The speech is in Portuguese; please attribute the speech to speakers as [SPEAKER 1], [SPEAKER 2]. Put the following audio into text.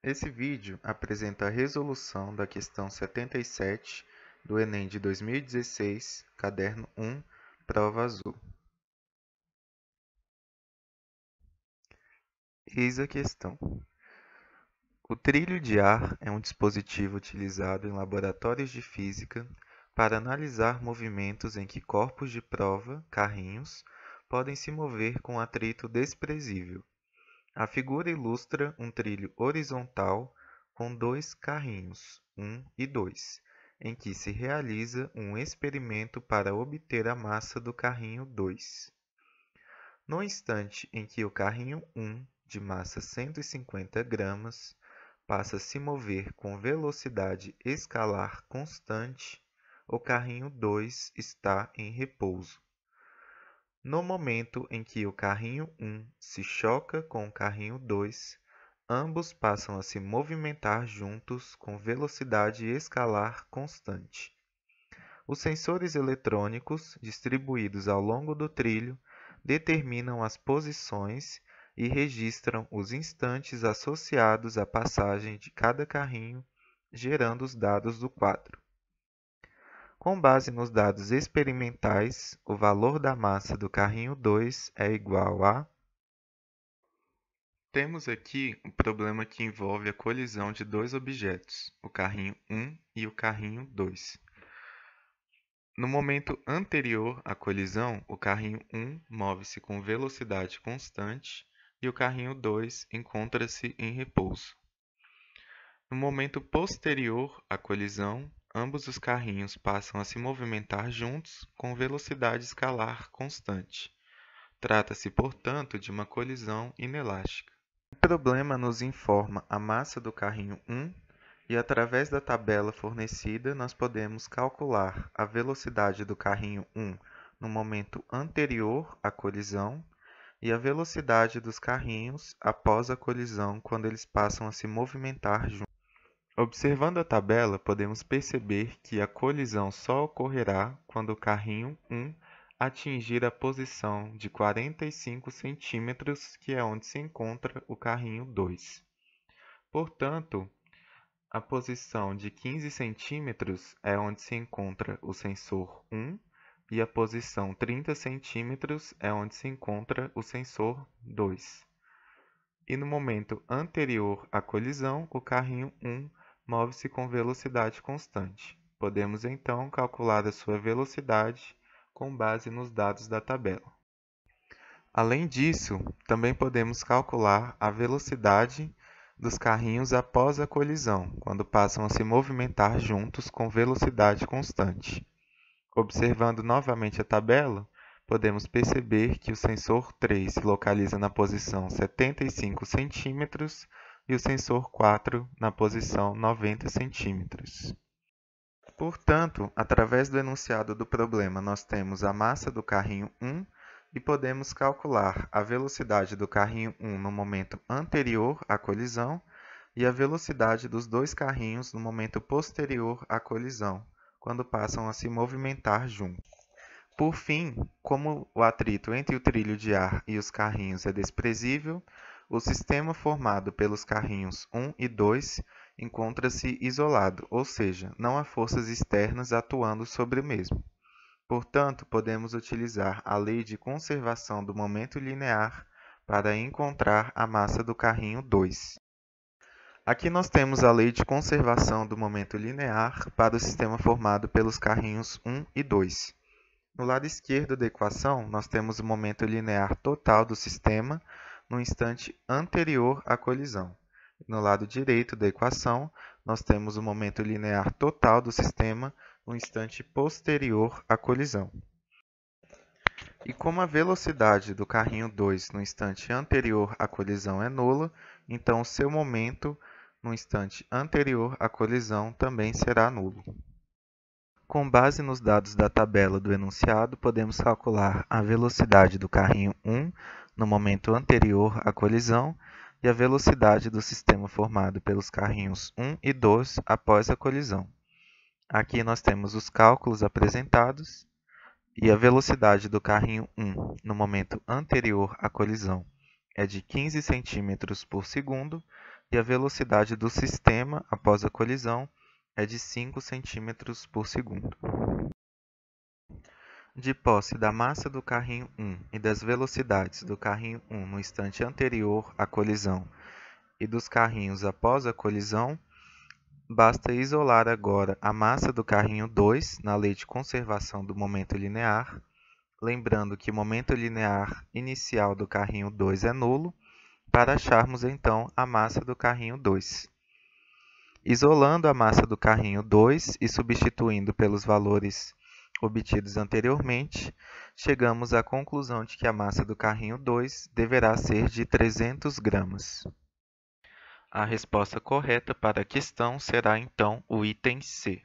[SPEAKER 1] Esse vídeo apresenta a resolução da questão 77 do Enem de 2016, caderno 1, prova azul. Eis a questão. O trilho de ar é um dispositivo utilizado em laboratórios de física para analisar movimentos em que corpos de prova, carrinhos, podem se mover com atrito desprezível. A figura ilustra um trilho horizontal com dois carrinhos, 1 e 2, em que se realiza um experimento para obter a massa do carrinho 2. No instante em que o carrinho 1, de massa 150 gramas, passa a se mover com velocidade escalar constante, o carrinho 2 está em repouso. No momento em que o carrinho 1 se choca com o carrinho 2, ambos passam a se movimentar juntos com velocidade escalar constante. Os sensores eletrônicos, distribuídos ao longo do trilho, determinam as posições e registram os instantes associados à passagem de cada carrinho, gerando os dados do quadro. Com base nos dados experimentais, o valor da massa do carrinho 2 é igual a... Temos aqui um problema que envolve a colisão de dois objetos, o carrinho 1 e o carrinho 2. No momento anterior à colisão, o carrinho 1 move-se com velocidade constante e o carrinho 2 encontra-se em repouso. No momento posterior à colisão, ambos os carrinhos passam a se movimentar juntos com velocidade escalar constante. Trata-se, portanto, de uma colisão inelástica. O problema nos informa a massa do carrinho 1 e, através da tabela fornecida, nós podemos calcular a velocidade do carrinho 1 no momento anterior à colisão e a velocidade dos carrinhos após a colisão quando eles passam a se movimentar juntos. Observando a tabela, podemos perceber que a colisão só ocorrerá quando o carrinho 1 atingir a posição de 45 centímetros, que é onde se encontra o carrinho 2. Portanto, a posição de 15 centímetros é onde se encontra o sensor 1 e a posição 30 centímetros é onde se encontra o sensor 2. E no momento anterior à colisão, o carrinho 1 move-se com velocidade constante. Podemos então calcular a sua velocidade com base nos dados da tabela. Além disso, também podemos calcular a velocidade dos carrinhos após a colisão, quando passam a se movimentar juntos com velocidade constante. Observando novamente a tabela, podemos perceber que o sensor 3 se localiza na posição 75 centímetros e o sensor 4 na posição 90 centímetros. Portanto, através do enunciado do problema, nós temos a massa do carrinho 1 e podemos calcular a velocidade do carrinho 1 no momento anterior à colisão e a velocidade dos dois carrinhos no momento posterior à colisão, quando passam a se movimentar juntos. Por fim, como o atrito entre o trilho de ar e os carrinhos é desprezível, o sistema formado pelos carrinhos 1 e 2 encontra-se isolado, ou seja, não há forças externas atuando sobre o mesmo. Portanto, podemos utilizar a lei de conservação do momento linear para encontrar a massa do carrinho 2. Aqui nós temos a lei de conservação do momento linear para o sistema formado pelos carrinhos 1 e 2. No lado esquerdo da equação, nós temos o momento linear total do sistema no instante anterior à colisão. No lado direito da equação, nós temos o momento linear total do sistema no instante posterior à colisão. E como a velocidade do carrinho 2 no instante anterior à colisão é nula, então o seu momento no instante anterior à colisão também será nulo. Com base nos dados da tabela do enunciado, podemos calcular a velocidade do carrinho 1 no momento anterior à colisão e a velocidade do sistema formado pelos carrinhos 1 e 2 após a colisão. Aqui nós temos os cálculos apresentados e a velocidade do carrinho 1 no momento anterior à colisão é de 15 cm por segundo e a velocidade do sistema após a colisão é de 5 centímetros por segundo. De posse da massa do carrinho 1 e das velocidades do carrinho 1 no instante anterior à colisão e dos carrinhos após a colisão, basta isolar agora a massa do carrinho 2 na lei de conservação do momento linear, lembrando que o momento linear inicial do carrinho 2 é nulo, para acharmos então a massa do carrinho 2. Isolando a massa do carrinho 2 e substituindo pelos valores obtidos anteriormente, chegamos à conclusão de que a massa do carrinho 2 deverá ser de 300 gramas. A resposta correta para a questão será então o item C.